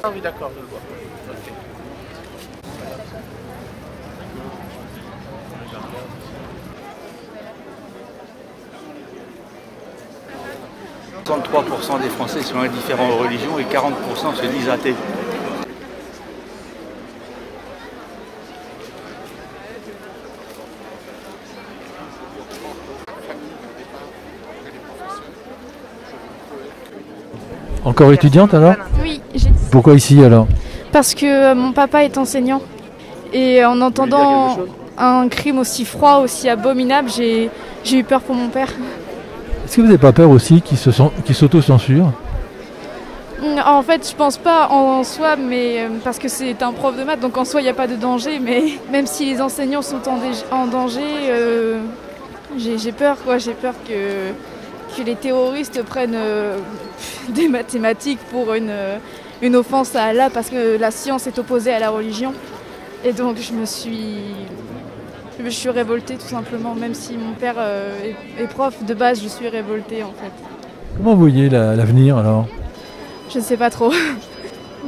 Ah oui, d'accord, je vois. Ok. 63% des Français sont indifférents aux religions et 40% se disent athées. Encore étudiante alors? Oui, Pourquoi ici alors? parce que mon papa est enseignant. Et en entendant un crime aussi froid, aussi abominable, j'ai eu peur pour mon père. Est-ce que vous n'avez pas peur aussi qu'ils s'auto-censurent? En fait, je pense pas en soi, mais parce que c'est un prof de maths, donc en soi, il n'y a pas de danger. Mais même si les enseignants sont en danger, j'ai peur, quoi. J'ai peur que les terroristes prennent des mathématiques pour une offense à Allah, parce que la science est opposée à la religion. Et donc, je me suis révoltée tout simplement, même si mon père est prof de base, je suis révoltée en fait. Comment vous voyez l'avenir alors? Je ne sais pas trop.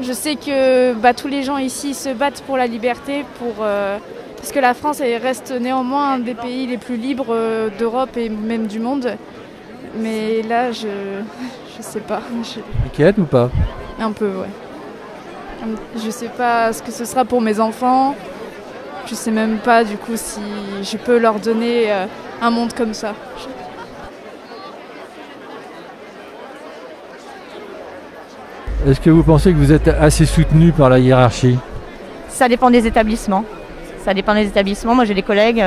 Je sais que tous les gens ici se battent pour la liberté, parce que la France elle reste néanmoins un des pays les plus libres d'Europe et même du monde. Mais là, je sais pas. Inquiète ou pas? Un peu, ouais. Je sais pas ce que ce sera pour mes enfants. Je sais même pas du coup si je peux leur donner un monde comme ça. Est-ce que vous pensez que vous êtes assez soutenu par la hiérarchie? Ça dépend des établissements. Ça dépend des établissements. Moi, j'ai des collègues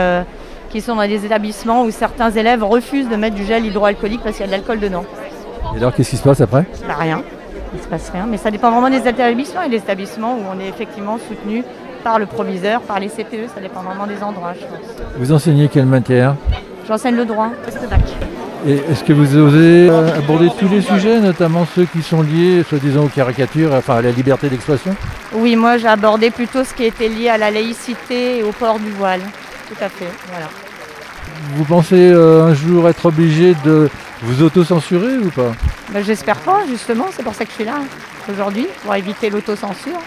qui sont dans des établissements où certains élèves refusent de mettre du gel hydroalcoolique parce qu'il y a de l'alcool dedans. Et alors, qu'est-ce qui se passe après? Rien. Il ne se passe rien. Mais ça dépend vraiment des établissements. Et des établissements où on est effectivement soutenu par le proviseur, par les CPE. Ça dépend vraiment des endroits, je pense. Vous enseignez quelle matière? J'enseigne le droit, post-bac. Et est-ce que vous osez aborder tous les sujets, notamment ceux qui sont liés, soi-disant, aux caricatures, enfin à la liberté d'expression? Oui, moi j'ai abordé plutôt ce qui était lié à la laïcité et au port du voile. Tout à fait, voilà. Vous pensez un jour être obligé de vous auto-censurer ou pas? J'espère pas, justement, c'est pour ça que je suis là aujourd'hui, pour éviter l'autocensure.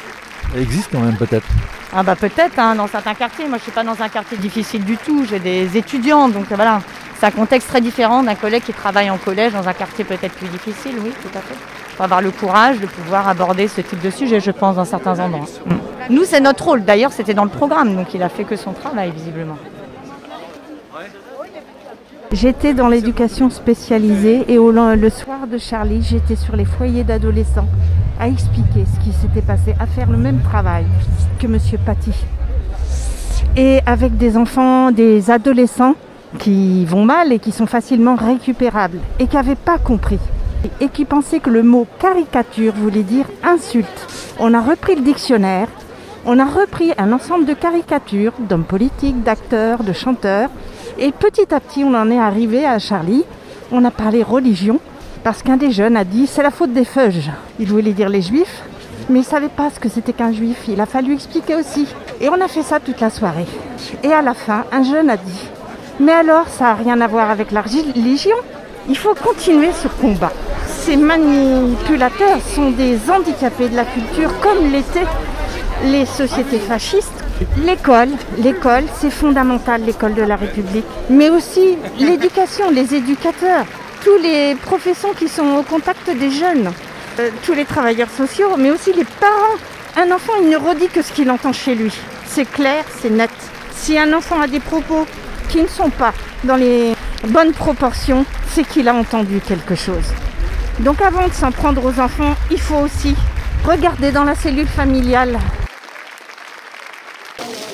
Elle existe quand même peut-être. Ah peut-être, dans certains quartiers. Moi je suis pas dans un quartier difficile du tout, j'ai des étudiants, donc voilà. C'est un contexte très différent d'un collègue qui travaille en collège dans un quartier peut-être plus difficile, oui, tout à fait. Il faut avoir le courage de pouvoir aborder ce type de sujet, je pense, dans certains endroits. Nous, c'est notre rôle. D'ailleurs, c'était dans le programme, donc il a fait que son travail, visiblement. J'étais dans l'éducation spécialisée et le soir de Charlie, j'étais sur les foyers d'adolescents à expliquer ce qui s'était passé, à faire le même travail que Monsieur Paty. Et avec des enfants, des adolescents qui vont mal et qui sont facilement récupérables et qui n'avaient pas compris et qui pensaient que le mot caricature voulait dire insulte. On a repris le dictionnaire, on a repris un ensemble de caricatures d'hommes politiques, d'acteurs, de chanteurs. Et petit à petit, on en est arrivé à Charlie. On a parlé religion parce qu'un des jeunes a dit « c'est la faute des feuges ». Il voulait dire les juifs, mais il ne savait pas ce que c'était qu'un juif. Il a fallu expliquer aussi. Et on a fait ça toute la soirée. Et à la fin, un jeune a dit « mais alors, ça n'a rien à voir avec la religion. Il faut continuer ce combat. Ces manipulateurs sont des handicapés de la culture comme l'étaient les sociétés fascistes. L'école, c'est fondamental, l'école de la République. Mais aussi l'éducation, les éducateurs, tous les professeurs qui sont au contact des jeunes, tous les travailleurs sociaux, mais aussi les parents. Un enfant, il ne redit que ce qu'il entend chez lui. C'est clair, c'est net. Si un enfant a des propos qui ne sont pas dans les bonnes proportions, c'est qu'il a entendu quelque chose. Donc avant de s'en prendre aux enfants, il faut aussi regarder dans la cellule familiale.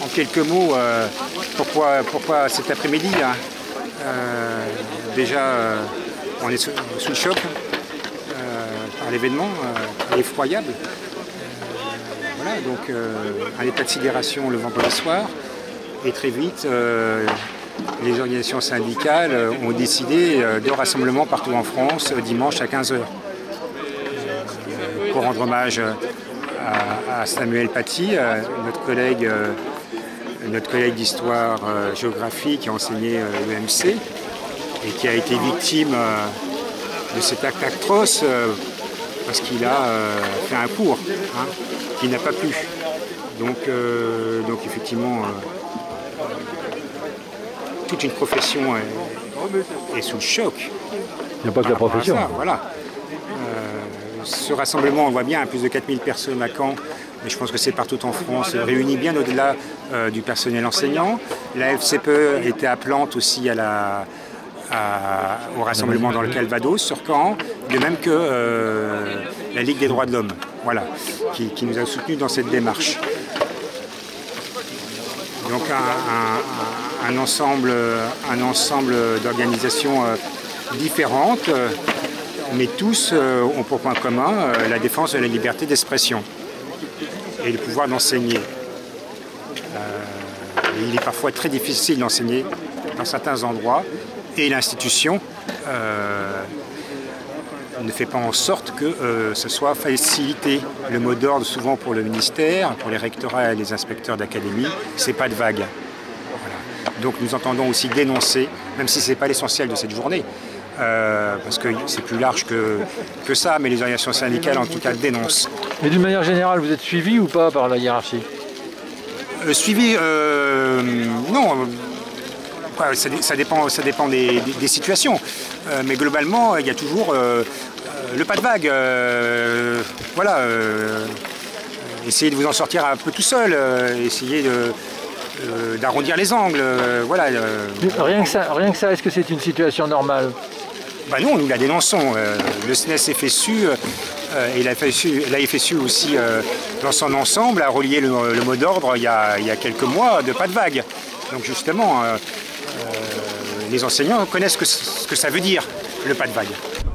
En quelques mots, pourquoi cet après-midi déjà, on est sous le choc par l'événement effroyable. Voilà, donc un état de sidération le vendredi soir. Et très vite, les organisations syndicales ont décidé de rassemblement partout en France dimanche à 15 h. Pour rendre hommage à Samuel Paty, notre collègue d'histoire-géographie qui a enseigné l'EMC et qui a été victime de cet acte atroce parce qu'il a fait un cours qui n'a pas plu. Donc effectivement, toute une profession est sous le choc. Il n'y a pas que la profession. Ça, voilà. Ce rassemblement, on voit bien, plus de 4000 personnes à Caen, mais je pense que c'est partout en France, réunit bien au-delà du personnel enseignant. La FCPE était appelante aussi au rassemblement dans le Calvados, sur Caen, de même que la Ligue des droits de l'homme, voilà, qui nous a soutenus dans cette démarche. Donc un ensemble d'organisations différentes, mais tous ont pour point commun la défense de la liberté d'expression et le pouvoir d'enseigner. Il est parfois très difficile d'enseigner dans certains endroits et l'institution ne fait pas en sorte que ce soit facilité. Le mot d'ordre souvent pour le ministère, pour les rectorats et les inspecteurs d'académie, c'est pas de vague. Voilà. Donc nous entendons aussi dénoncer, même si ce n'est pas l'essentiel de cette journée, parce que c'est plus large que ça, mais les organisations syndicales en tout cas dénoncent. Et d'une manière générale, vous êtes suivi ou pas par la hiérarchie? Suivi, non. Ça dépend des situations, mais globalement, il y a toujours le pas de vague. Voilà, essayez de vous en sortir un peu tout seul, essayez d'arrondir les angles. Voilà. Rien que ça, est-ce que c'est une situation normale? Ben non, nous la dénonçons. Le SNES FSU et la FSU aussi dans son ensemble a relié le mot d'ordre il y a quelques mois de pas de vague. Donc justement, les enseignants connaissent ce que ça veut dire, le pas de vague.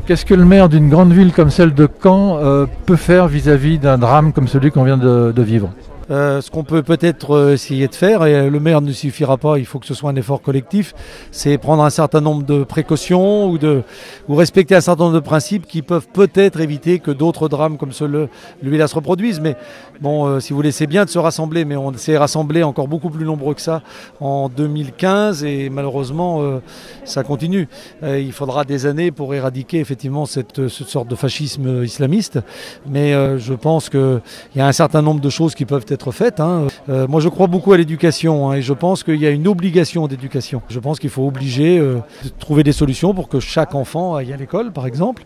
Qu'est-ce que le maire d'une grande ville comme celle de Caen peut faire vis-à-vis d'un drame comme celui qu'on vient de vivre? Ce qu'on peut peut-être essayer de faire, et le maire ne suffira pas, il faut que ce soit un effort collectif, c'est prendre un certain nombre de précautions ou respecter un certain nombre de principes qui peuvent peut-être éviter que d'autres drames comme celui-là se reproduisent. Mais bon, si vous voulez, c'est bien de se rassembler, mais on s'est rassemblés encore beaucoup plus nombreux que ça en 2015 et malheureusement ça continue. Il faudra des années pour éradiquer effectivement cette sorte de fascisme islamiste, mais je pense qu'il y a un certain nombre de choses qui peuvent être faites. Moi je crois beaucoup à l'éducation et je pense qu'il y a une obligation d'éducation. Je pense qu'il faut obliger de trouver des solutions pour que chaque enfant aille à l'école par exemple.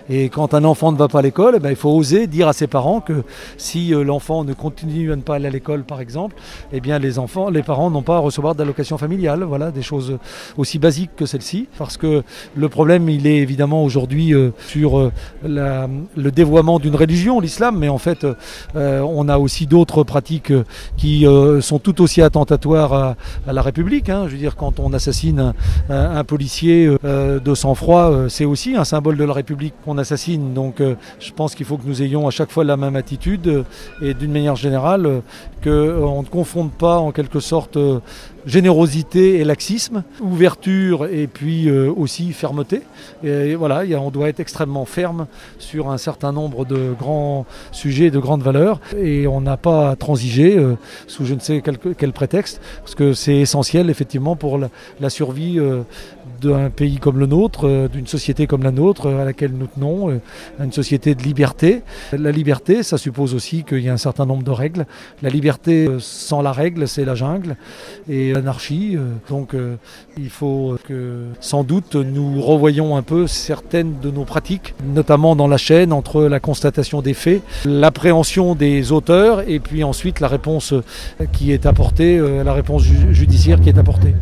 Et quand un enfant ne va pas à l'école, il faut oser dire à ses parents que si l'enfant ne continue à ne pas aller à l'école par exemple, eh bien les parents n'ont pas à recevoir d'allocation familiale. Voilà, des choses aussi basiques que celle-ci. Parce que le problème il est évidemment aujourd'hui sur le dévoiement d'une religion, l'islam, mais en fait on a aussi d'autres pratiques qui sont tout aussi attentatoires à la République. Je veux dire, quand on assassine un policier de sang-froid, c'est aussi un symbole de la République qu'on assassine. Donc je pense qu'il faut que nous ayons à chaque fois la même attitude et d'une manière générale qu'on ne confonde pas en quelque sorte générosité et laxisme, ouverture et puis aussi fermeté. Et voilà, on doit être extrêmement ferme sur un certain nombre de grands sujets, de grandes valeurs, et on n'a pas à transiger sous je ne sais quel prétexte, parce que c'est essentiel effectivement pour la survie d'un pays comme le nôtre, d'une société comme la nôtre à laquelle nous tenons, une société de liberté. La liberté, ça suppose aussi qu'il y a un certain nombre de règles. La liberté sans la règle, c'est la jungle et l'anarchie. Donc il faut que sans doute nous revoyions un peu certaines de nos pratiques, notamment dans la chaîne entre la constatation des faits, l'appréhension des auteurs et puis ensuite la réponse qui est apportée, la réponse judiciaire qui est apportée.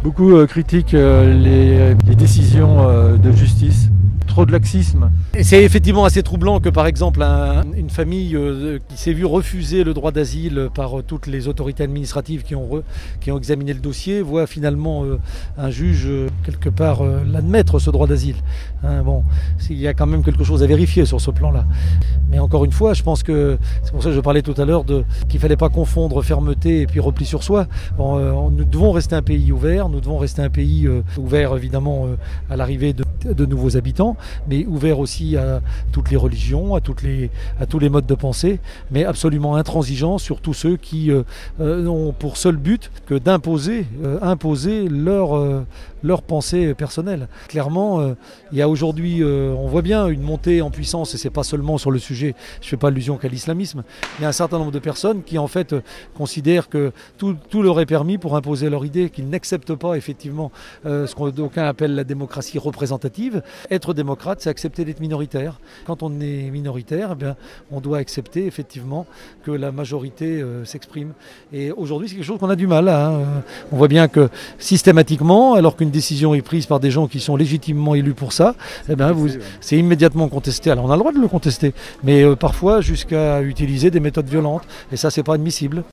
Beaucoup critiquent les décisions de justice. Trop de laxisme. C'est effectivement assez troublant que par exemple une famille qui s'est vue refuser le droit d'asile par toutes les autorités administratives qui ont examiné le dossier voit finalement un juge quelque part l'admettre ce droit d'asile. Bon, il y a quand même quelque chose à vérifier sur ce plan-là. Mais encore une fois, je pense que c'est pour ça que je parlais tout à l'heure qu'il ne fallait pas confondre fermeté et puis repli sur soi. Nous devons rester un pays ouvert, nous devons rester un pays ouvert évidemment à l'arrivée de nouveaux habitants, mais ouvert aussi à toutes les religions, à tous les modes de pensée, mais absolument intransigeant sur tous ceux qui n'ont pour seul but que d'imposer leur pensée personnelle. Clairement, il y a aujourd'hui, on voit bien une montée en puissance, et c'est pas seulement sur le sujet, je ne fais pas allusion qu'à l'islamisme, il y a un certain nombre de personnes qui en fait considèrent que tout leur est permis pour imposer leur idée, qu'ils n'acceptent pas effectivement ce qu'aucuns appellent la démocratie représentative. Être démocrate, c'est accepter d'être minoritaire. Quand on est minoritaire, eh bien, on doit accepter effectivement que la majorité s'exprime. Et aujourd'hui, c'est quelque chose qu'on a du mal. On voit bien que systématiquement, alors qu'une décision est prise par des gens qui sont légitimement élus pour ça, eh bien, c'est immédiatement contesté. Alors on a le droit de le contester, mais parfois jusqu'à utiliser des méthodes violentes. Et ça, c'est pas admissible.